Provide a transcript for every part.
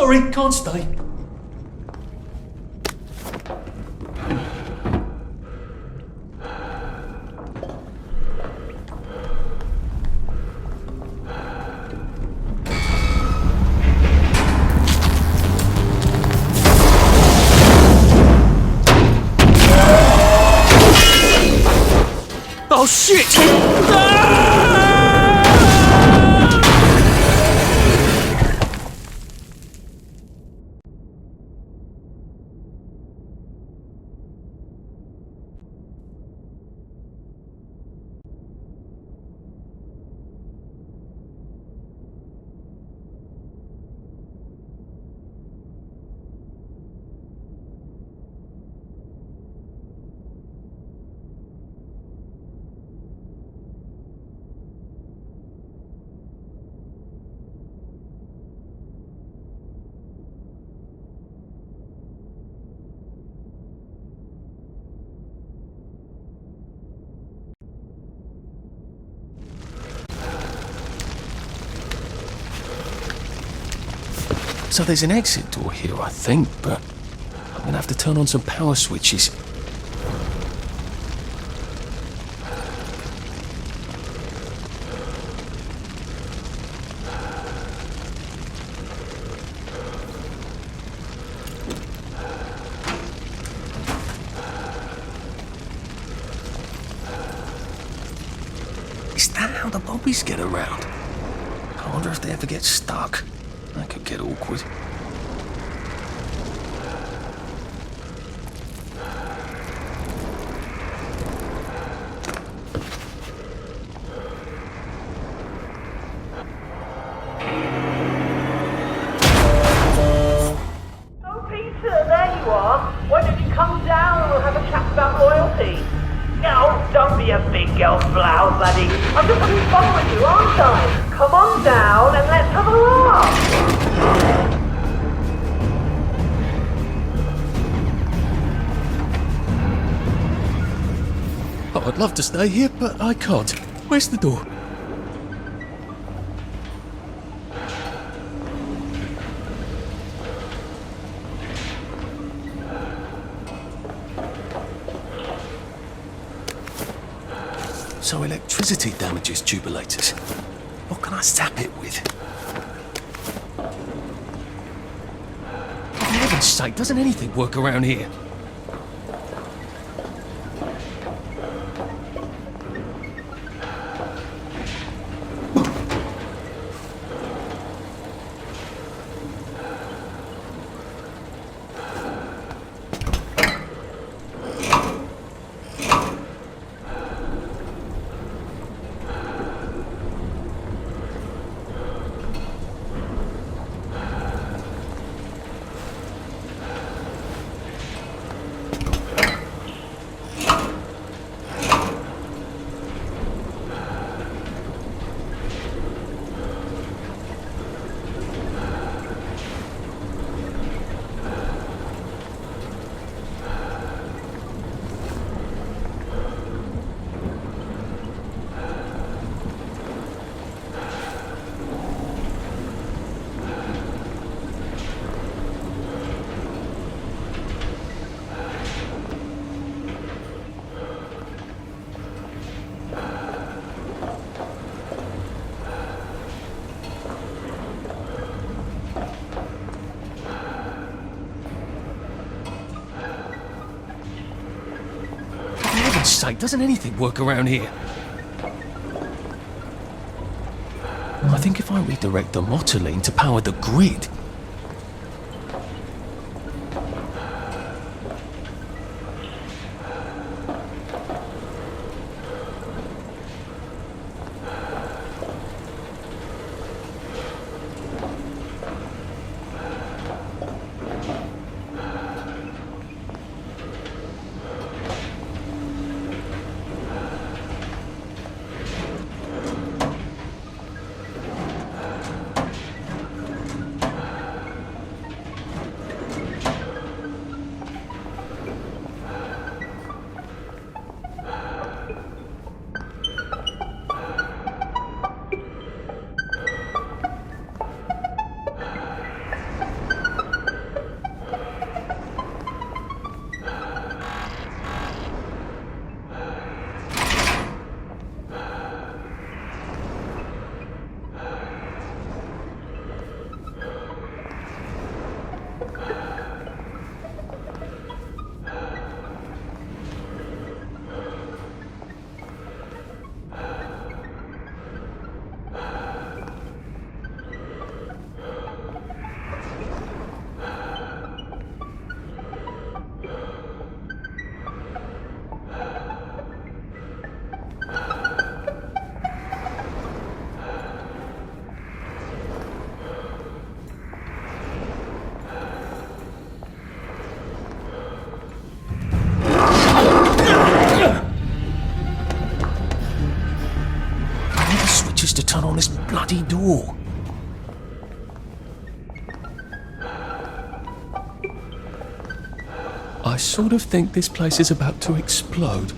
Sorry, can't stay. Oh shit! So there's an exit door here, I think, but I'm gonna have to turn on some power switches. Is that how the bobbies get around? I wonder if they ever get stuck. That could get awkward. Oh, Peter, there you are. Why don't you come down and we'll have a chat about royalty? No, don't be a big girl blouse, laddie. I'm just having fun with you, aren't I? Come on down and let's have a laugh. Oh, I'd love to stay here, but I can't. Where's the door? So electricity damages tubulators. What can I zap it with? For heaven's sake, doesn't anything work around here? Sake, doesn't anything work around here? I think if I redirect the motoline to power the grid... door. I sort of think this place is about to explode.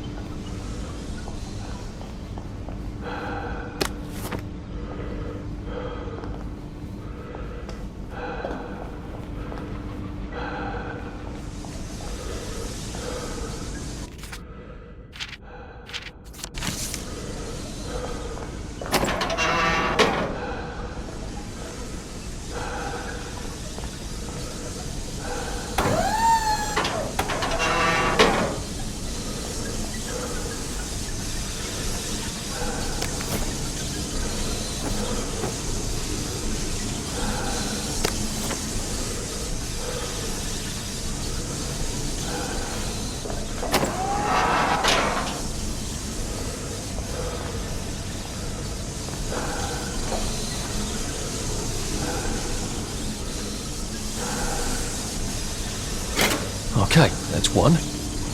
Okay, that's one.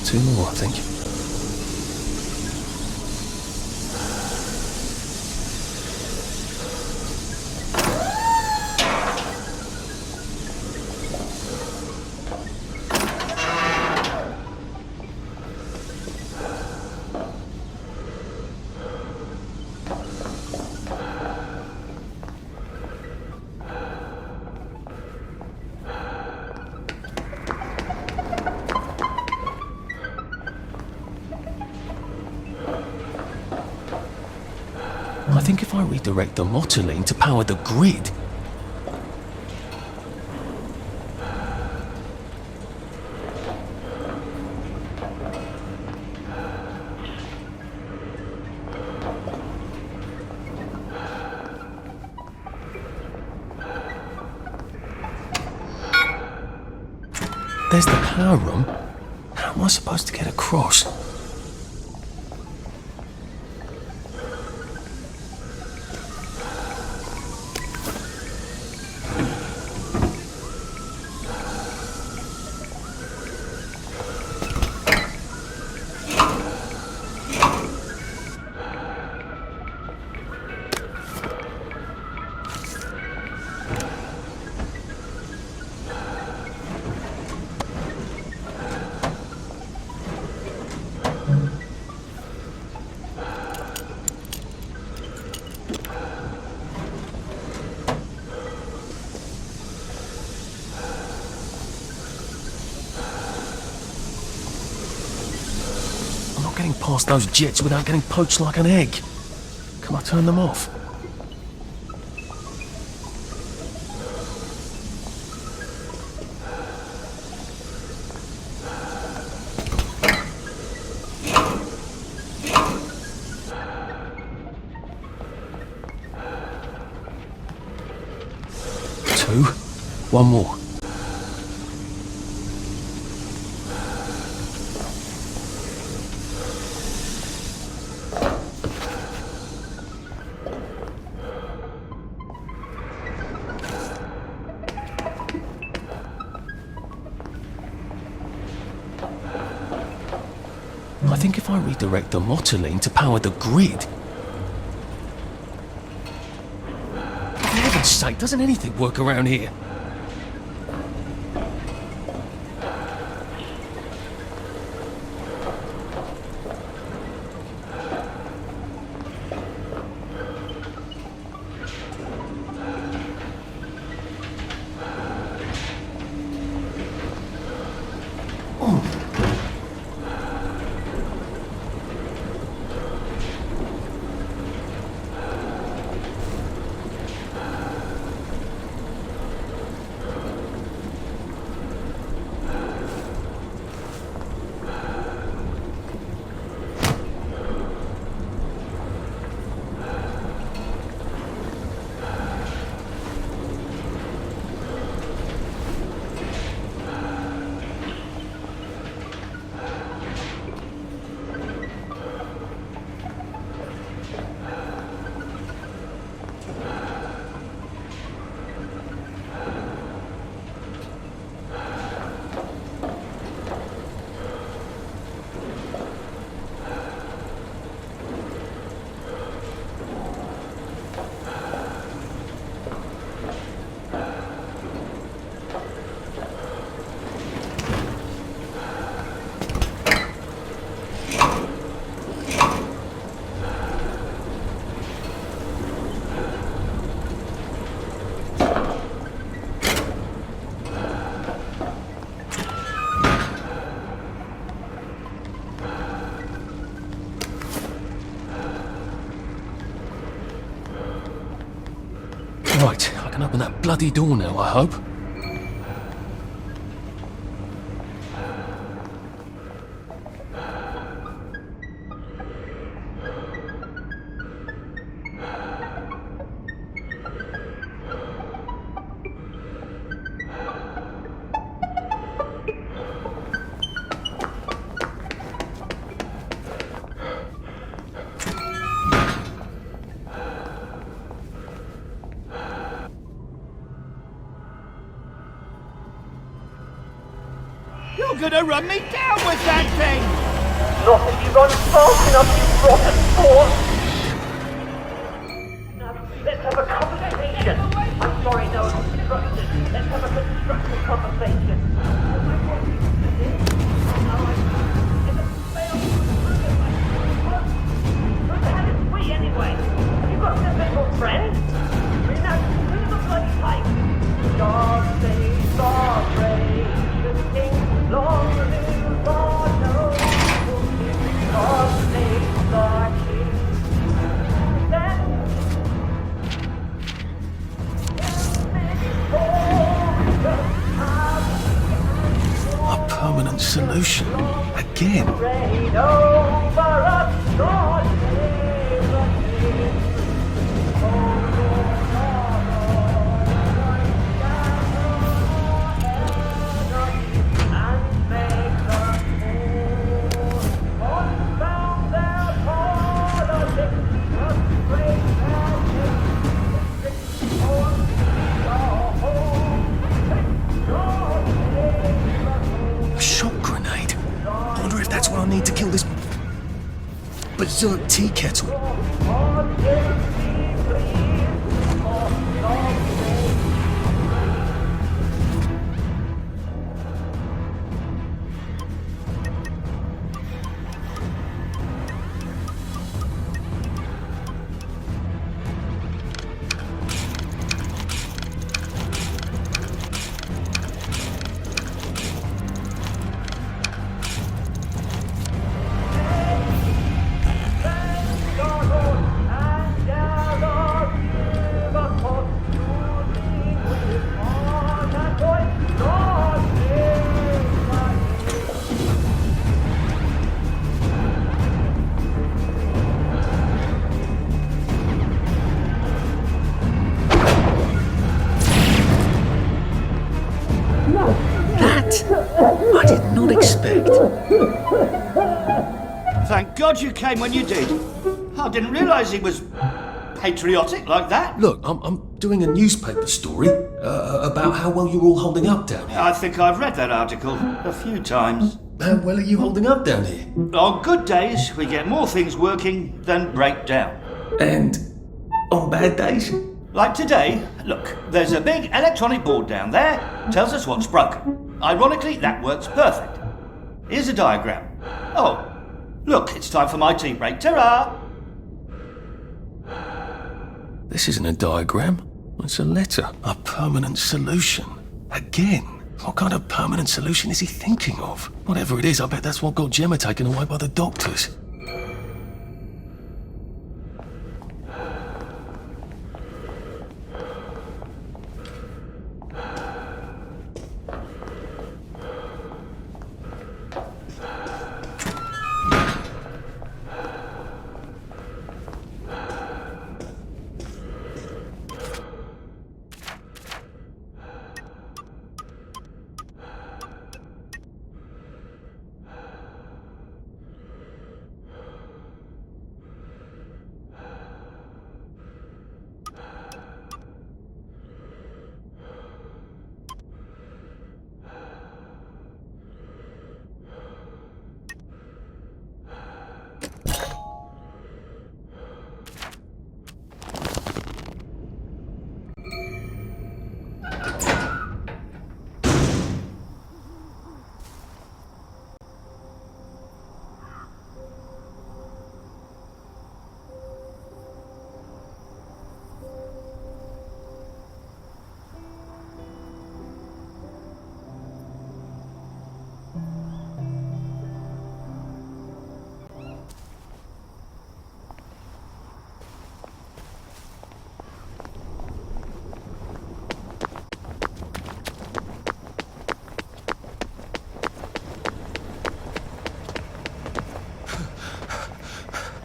Two more, I think. I think if I redirect the motoline to power the grid... There's the power room. How am I supposed to get across? Getting past those jets without getting poached like an egg. Can I turn them off? Two. One more. I think if I redirect the motoline to power the grid... For heaven's sake, doesn't anything work around here? can open that bloody door now, I hope. You're gonna run me down with that thing! Not if you run fast enough, you rotten force! Now, let's have a conversation. I'm sorry, no, I'm constructive. Let's have a constructive conversation. Who the hell is we, anyway? Have you got a little friend? We're now through the bloody pipe. God save our gracious King. Long live our noble King. God save our King. Then A permanent solution. Again. reign over us, God save the King. Oh, and make the fools confound their politics, just break their necks, on our home, God save the A shock grenade. I wonder if that's what I need to kill this berserk tea kettle. God save me, please, for God's sake. That I did not expect. Thank God you came when you did. I didn't realise he was patriotic like that. Look, I'm doing a newspaper story about how well you're all holding up down here. I think I've read that article a few times. How well are you holding up down here? On good days, we get more things working than break down. And on bad days? Like today, look, there's a big electronic board down there, tells us what's broken. Ironically, that works perfect. Here's a diagram. Oh, look, it's time for my tea break. Ta-ra! This isn't a diagram. It's a letter. A permanent solution. Again. What kind of permanent solution is he thinking of? Whatever it is, I bet that's what got Gemma taken away by the doctors.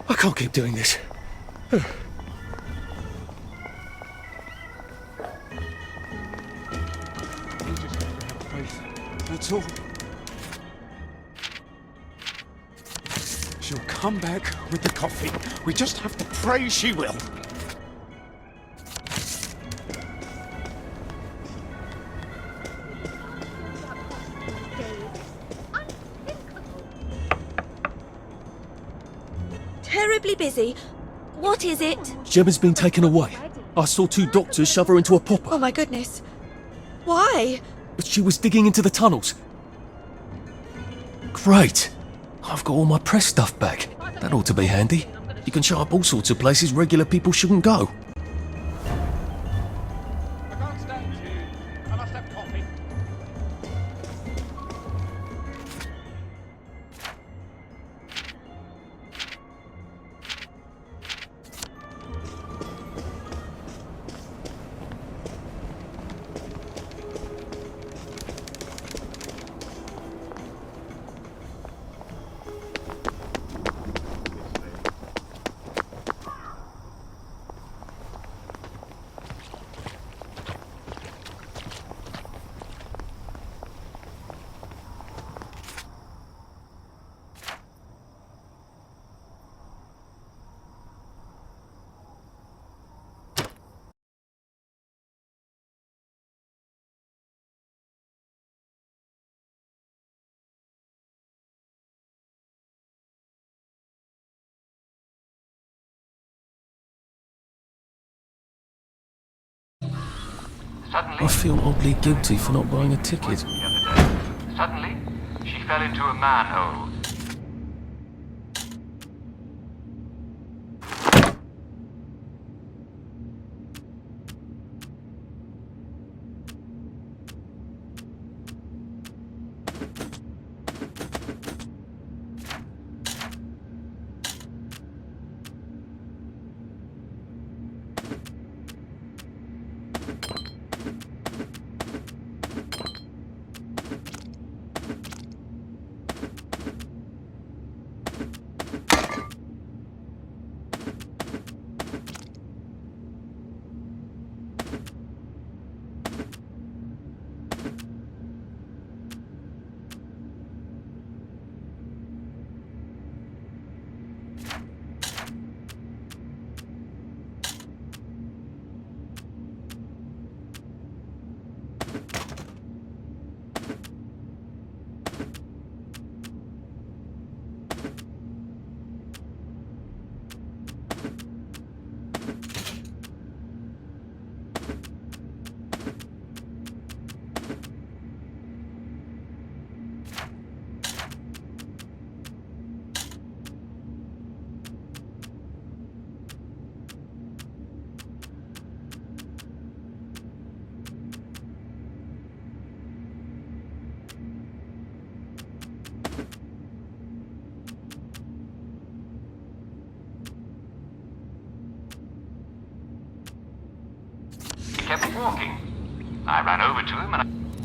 I can't keep doing this. That's all. She'll come back with the coffee. We just have to pray she will. Terribly busy. What is it? Gemma's been taken away. I saw 2 doctors shove her into a popper. Oh my goodness. Why? But she was digging into the tunnels. Great. I've got all my press stuff back. That ought to be handy. You can show up all sorts of places regular people shouldn't go. I can't stand you. I must have coffee. I feel oddly guilty for not buying a ticket. Suddenly, she fell into a manhole. He kept walking. I ran over to him and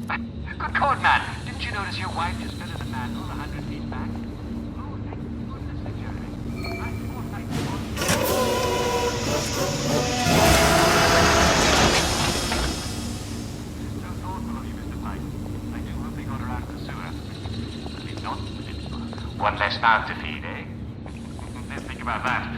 I... Good God, man! Didn't you notice your wife just fell in the manhole 100 feet back? Oh, thank goodness that you're here. I thought I So thoughtful of you, Mr. Pike. I do hope they got her out of the sewer. At least not one less mouth to feed, eh? Let's think about that.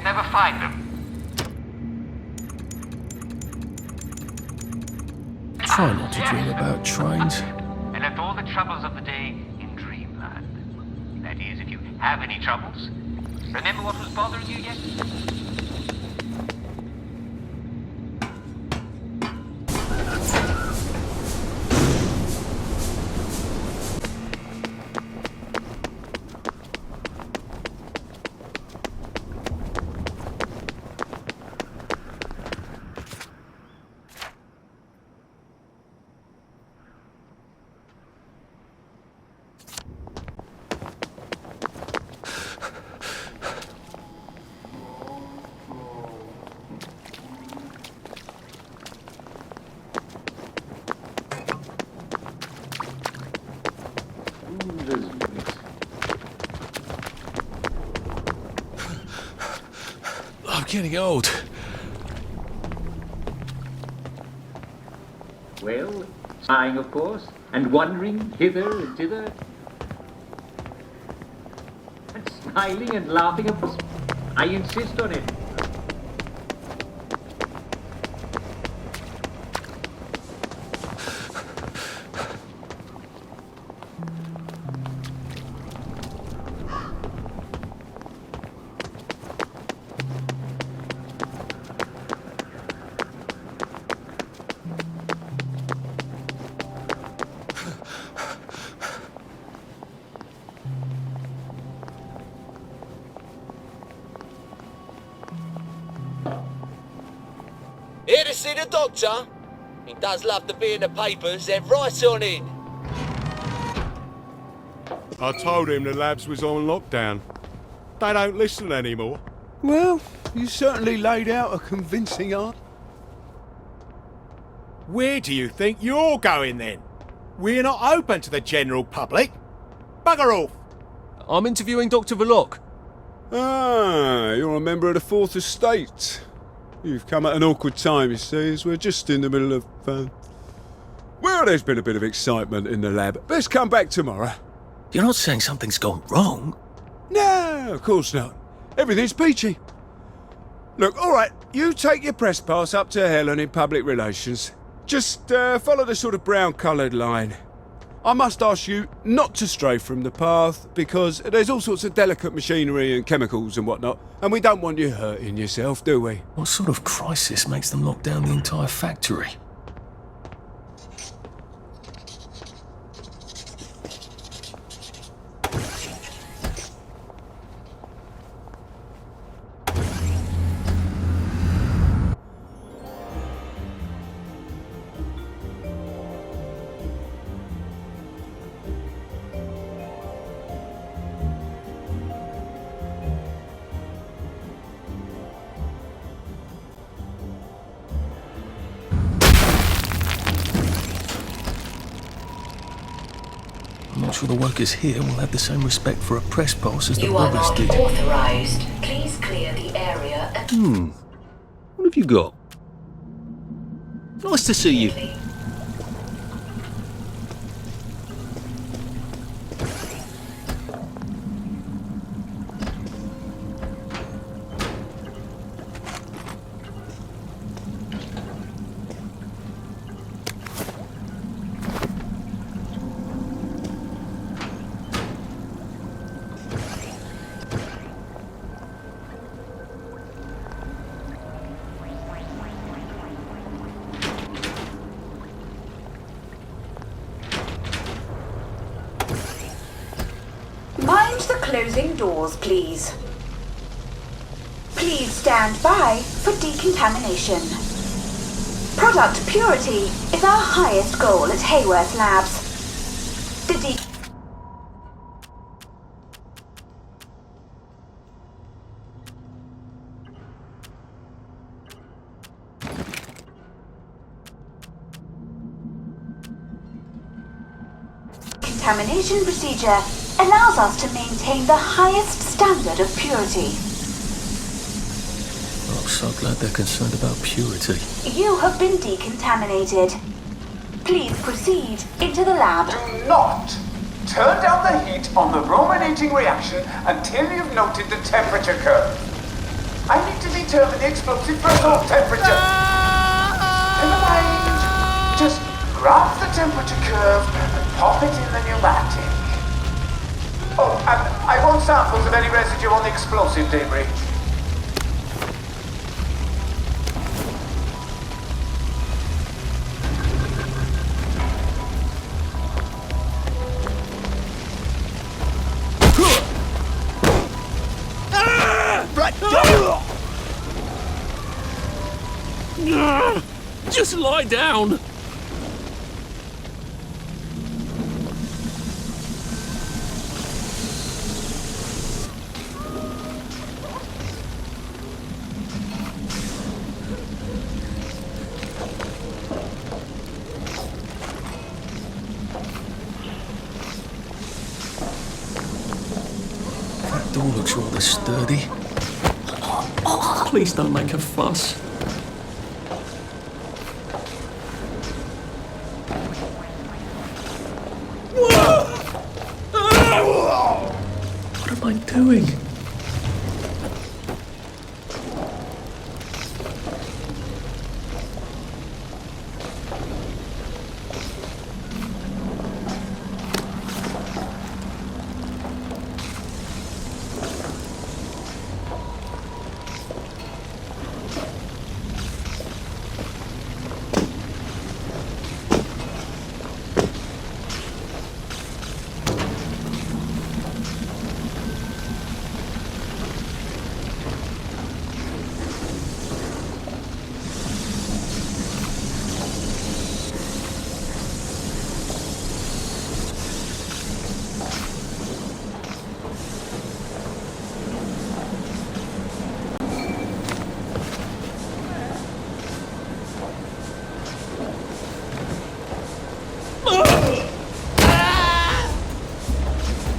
Never find them. Try not to dream about trains. And left all the troubles of the day in dreamland. That is, if you have any troubles. Remember what was bothering you yesterday? getting old. Well, sighing, of course, and wandering hither and thither, and smiling and laughing, of course. I insist on it. Here to see the doctor? He does love to be in the papers, then right on in. I told him the labs was on lockdown. They don't listen anymore. Well, you certainly laid out a convincing argument. Where do you think you're going then? We're not open to the general public. Bugger off! I'm interviewing Dr. Verloc. Ah, you're a member of the Fourth Estate. You've come at an awkward time, you see, as we're just in the middle of, well, there's been a bit of excitement in the lab. Let's come back tomorrow. You're not saying something's gone wrong? No, of course not. Everything's peachy. Look, all right, you take your press pass up to Helen in public relations. Just follow the sort of brown-coloured line. I must ask you not to stray from the path, because there's all sorts of delicate machinery and chemicals and whatnot, and we don't want you hurting yourself, do we? What sort of crisis makes them lock down the entire factory? I'm not sure the workers here will have the same respect for a press pass as the You are robbers not did. authorized. Please clear the area. What have you got? Nice to see you. Mind the closing doors, please. Please stand by for decontamination. Product purity is our highest goal at Hayworth Labs. The decontamination procedure allows us to maintain the highest standard of purity. I'm so glad they're concerned about purity. You have been decontaminated. Please proceed into the lab. Do not turn down the heat on the brominating reaction until you've noted the temperature curve. I need to determine the explosive threshold temperature. Never mind. Just graph the temperature curve and pop it in the pneumatic. Oh, and I want samples of any residue on the explosive debris. Just lie down! That door looks rather sturdy. Please don't make a fuss. What am I doing?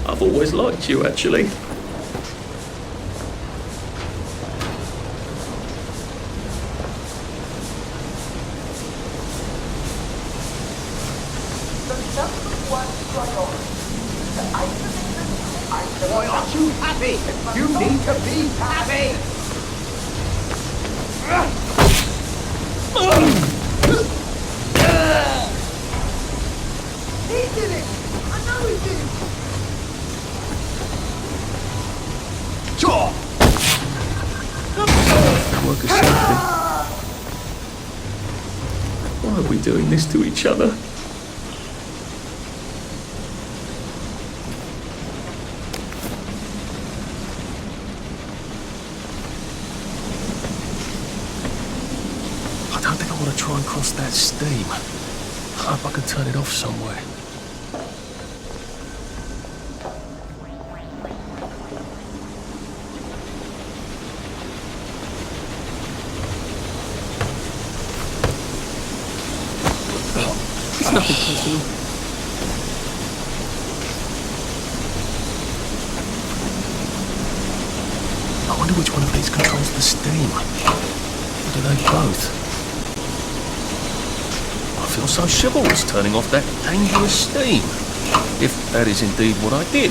I've always liked you, actually. Why aren't you happy? You need to be happy! He did it! I know he did it! Sure! Work as safety. Why are we doing this to each other? I don't think I want to try and cross that steam. I hope I can turn it off somewhere. It's nothing personal. I wonder which one of these controls the steam. Or do they both? I feel so chivalrous turning off that dangerous steam. If that is indeed what I did.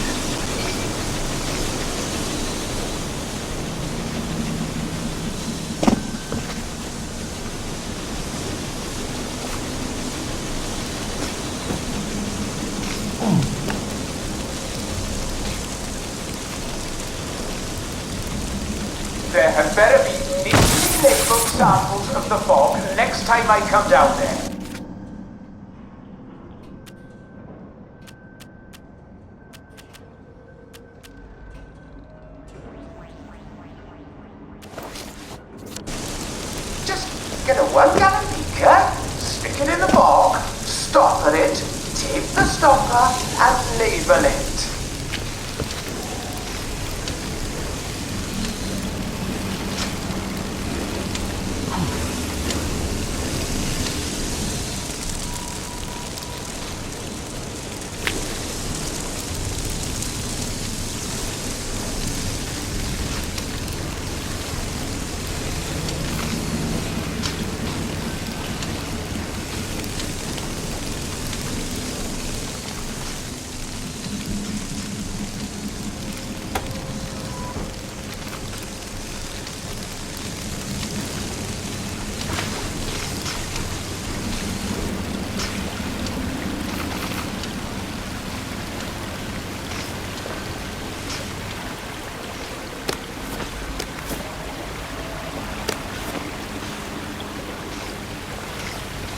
There had better be neatly labelled samples of the fog next time I come down there. Just get a 1 gallon beaker, stick it in the bog, stop at it, tip the stopper, and label it.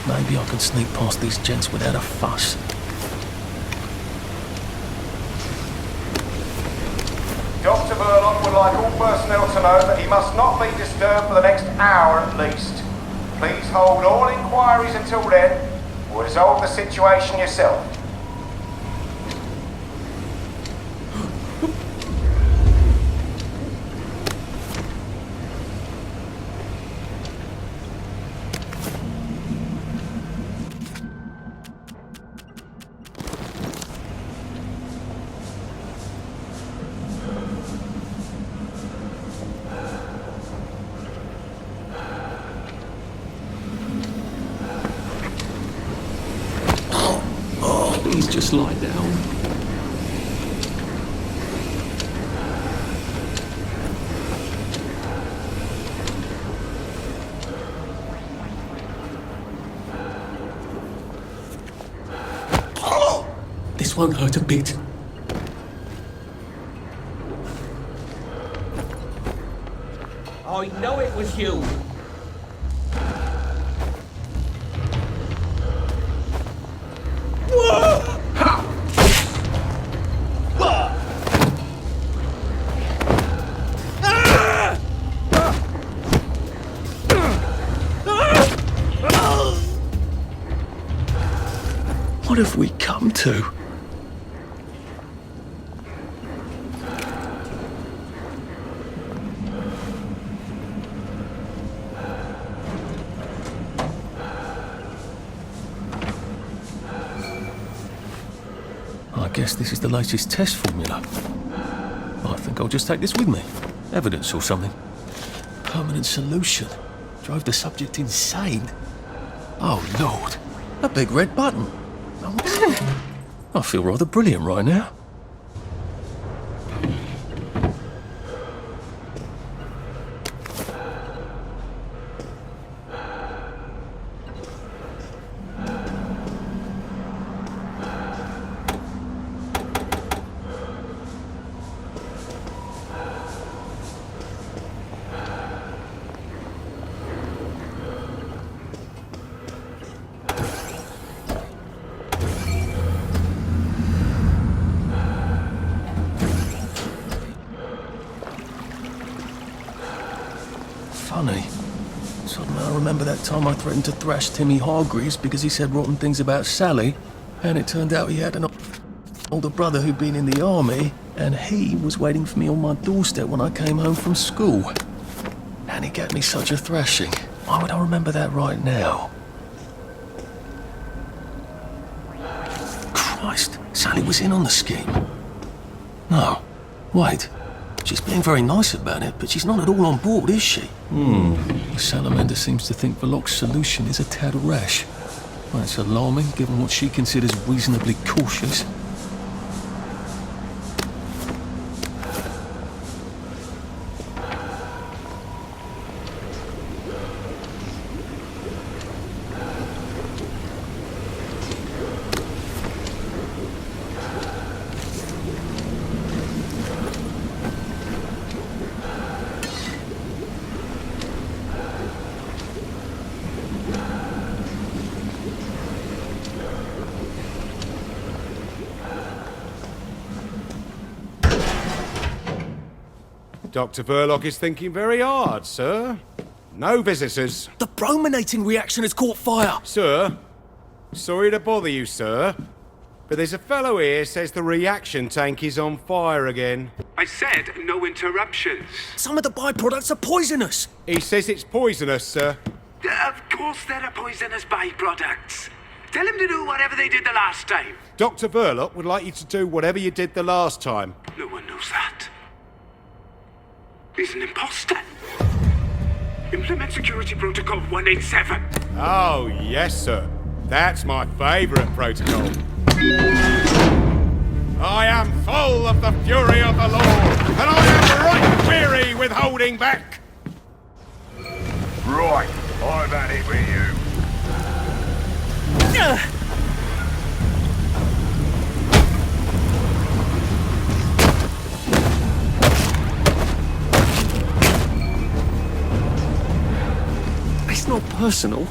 Maybe I can sneak past these gents without a fuss. Dr. Burlock would like all personnel to know that he must not be disturbed for the next hour at least. Please hold all inquiries until then, or resolve the situation yourself. Please just lie down. This won't hurt a bit. I know it was you. What have we come to? I guess this is the latest test formula. I think I'll just take this with me. Evidence or something. Permanent solution. Drove the subject insane. Oh, Lord. A big red button. I feel rather brilliant right now. Funny. Suddenly I remember that time I threatened to thrash Timmy Hargreaves because he said rotten things about Sally, and it turned out he had an older brother who'd been in the army, and he was waiting for me on my doorstep when I came home from school. And he gave me such a thrashing. Why would I remember that right now? Christ, Sally was in on the scheme. No, wait. She's being very nice about it, but she's not at all on board, is she? The salamander seems to think Verloc's solution is a tad rash. That's alarming, given what she considers reasonably cautious. Dr. Verloc is thinking very hard, sir. No visitors. The brominating reaction has caught fire! Sir, sorry to bother you, sir, but there's a fellow here says the reaction tank is on fire again. I said no interruptions. Some of the byproducts are poisonous! He says it's poisonous, sir. Of course there are poisonous byproducts. Tell him to do whatever they did the last time. Dr. Verloc would like you to do whatever you did the last time. No one knows that. He's an imposter. Implement Security Protocol 187. Oh, yes, sir. That's my favourite protocol. I am full of the fury of the Lord, and I am right weary with holding back. Right, I've had it with you. It's not personal.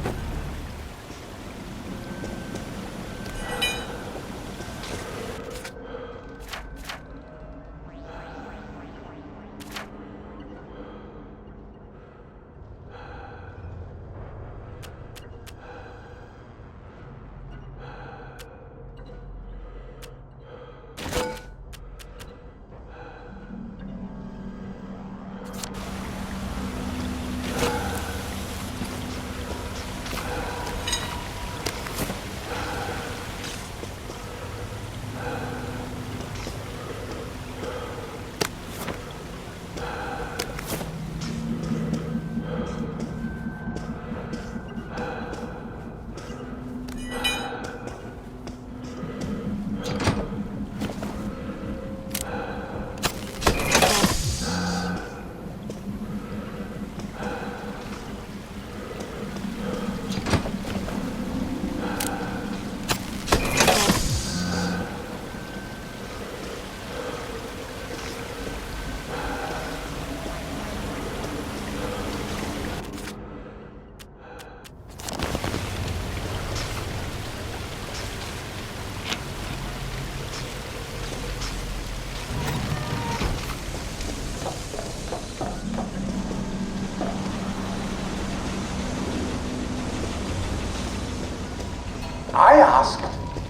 asked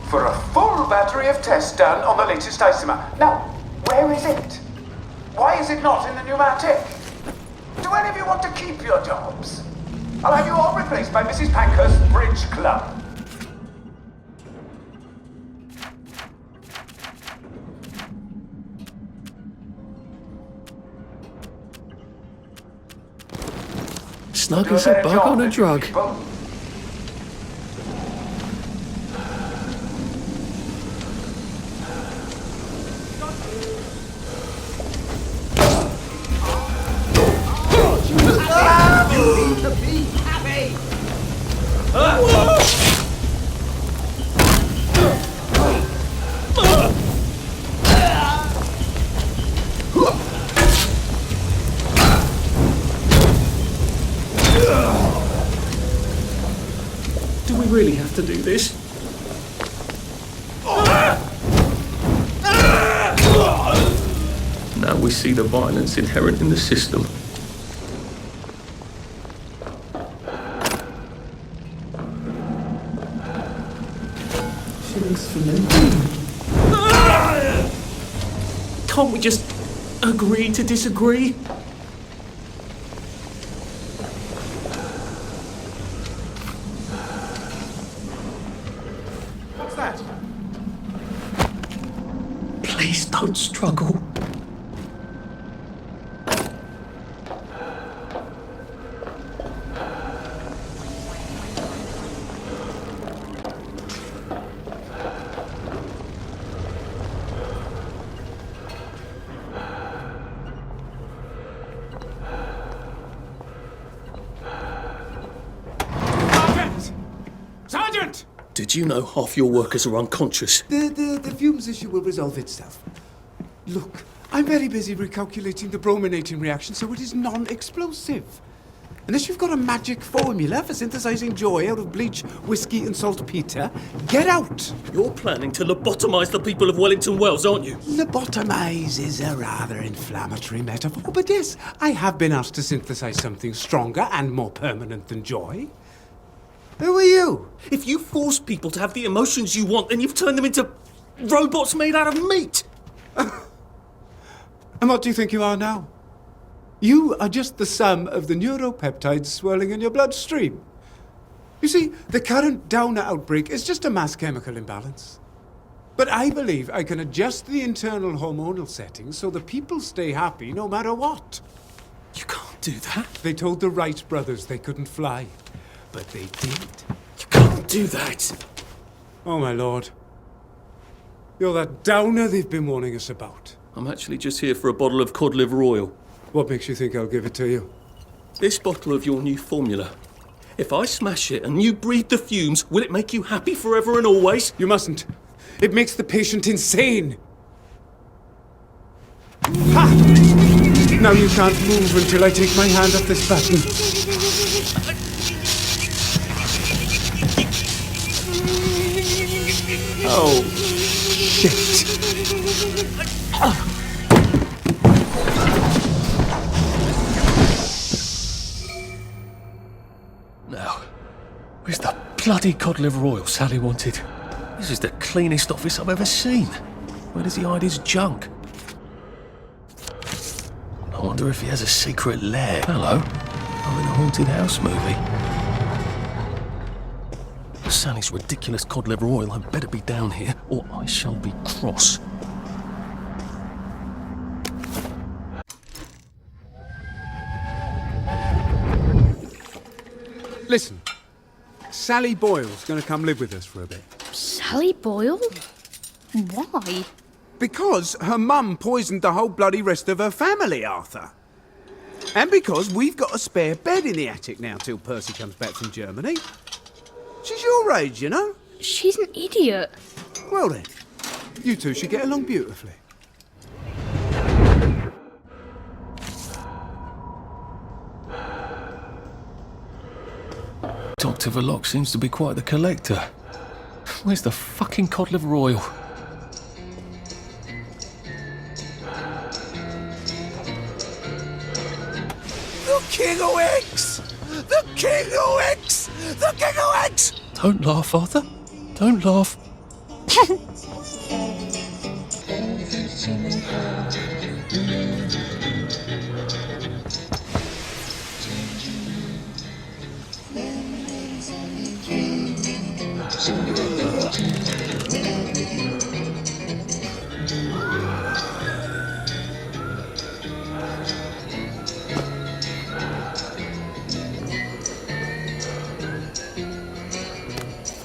for a full battery of tests done on the latest isomer. Now, where is it? Why is it not in the pneumatic? Do any of you want to keep your jobs? I'll have you all replaced by Mrs. Pankhurst's Bridge Club. Snug as a bug on a drug. You need to be happy! Do we really have to do this? Now we see the violence inherent in the system. Can't we just agree to disagree? What's that? Please don't struggle. Sergeant! Did you know half your workers are unconscious? The fumes issue will resolve itself. Look, I'm very busy recalculating the brominating reaction so it is non-explosive. Unless you've got a magic formula for synthesizing joy out of bleach, whiskey and saltpeter, get out! You're planning to lobotomize the people of Wellington Wells, aren't you? Lobotomize is a rather inflammatory metaphor, but yes, I have been asked to synthesize something stronger and more permanent than joy. Who are you? If you force people to have the emotions you want, then you've turned them into robots made out of meat. And what do you think you are now? You are just the sum of the neuropeptides swirling in your bloodstream. You see, the current Downer outbreak is just a mass chemical imbalance. But I believe I can adjust the internal hormonal settings so the people stay happy no matter what. You can't do that. They told the Wright brothers they couldn't fly, but they did. You can't do that. Oh, my lord. You're that Downer they've been warning us about. I'm actually just here for a bottle of cod liver oil. What makes you think I'll give it to you? This bottle of your new formula. If I smash it and you breathe the fumes, will it make you happy forever and always? You mustn't. It makes the patient insane. Ha! Now you can't move until I take my hand off this button. Oh, shit. Now, where's the bloody cod liver oil Sally wanted? This is the cleanest office I've ever seen. Where does he hide his junk? I wonder if he has a secret lair. Hello, I'm in a haunted house movie. Sally's ridiculous cod liver oil had better be down here, or I shall be cross. Listen, Sally Boyle's going to come live with us for a bit. Sally Boyle? Why? Because her mum poisoned the whole bloody rest of her family, Arthur. And because we've got a spare bed in the attic now till Percy comes back from Germany. She's your age, you know. She's an idiot. Well then, you two should get along beautifully. Dr. Verloc seems to be quite the collector. Where's the fucking cod liver oil? The King of X! The King of X! The King of X! Don't laugh, Arthur. Don't laugh.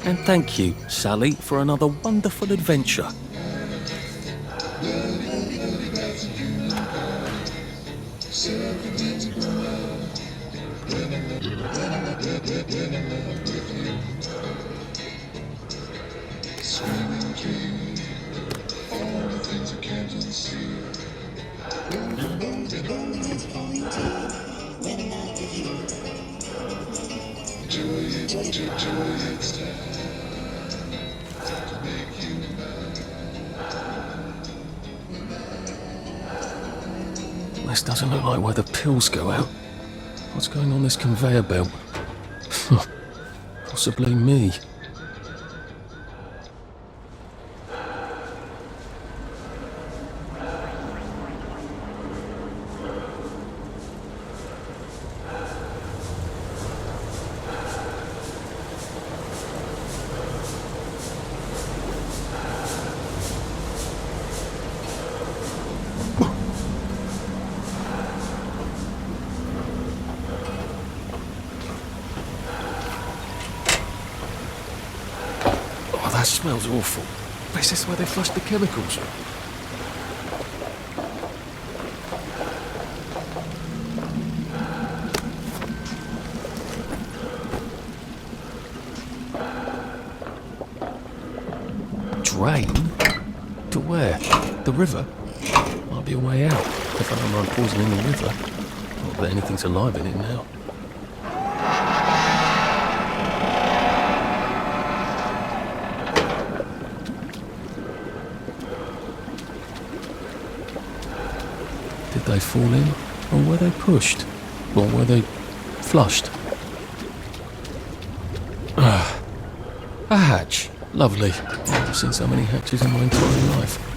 And thank you, Sally, for another wonderful adventure. This doesn't look like where the pills go out. What's going on this conveyor belt? Possibly me. That smells awful. Is this where they flushed the chemicals? Drain? To where? The river? Might be a way out. If I don't mind poisoning the river. Not that anything's alive in it now. Did they fall in? Or were they pushed? Or were they flushed? A hatch. Lovely. I've never seen so many hatches in my entire life.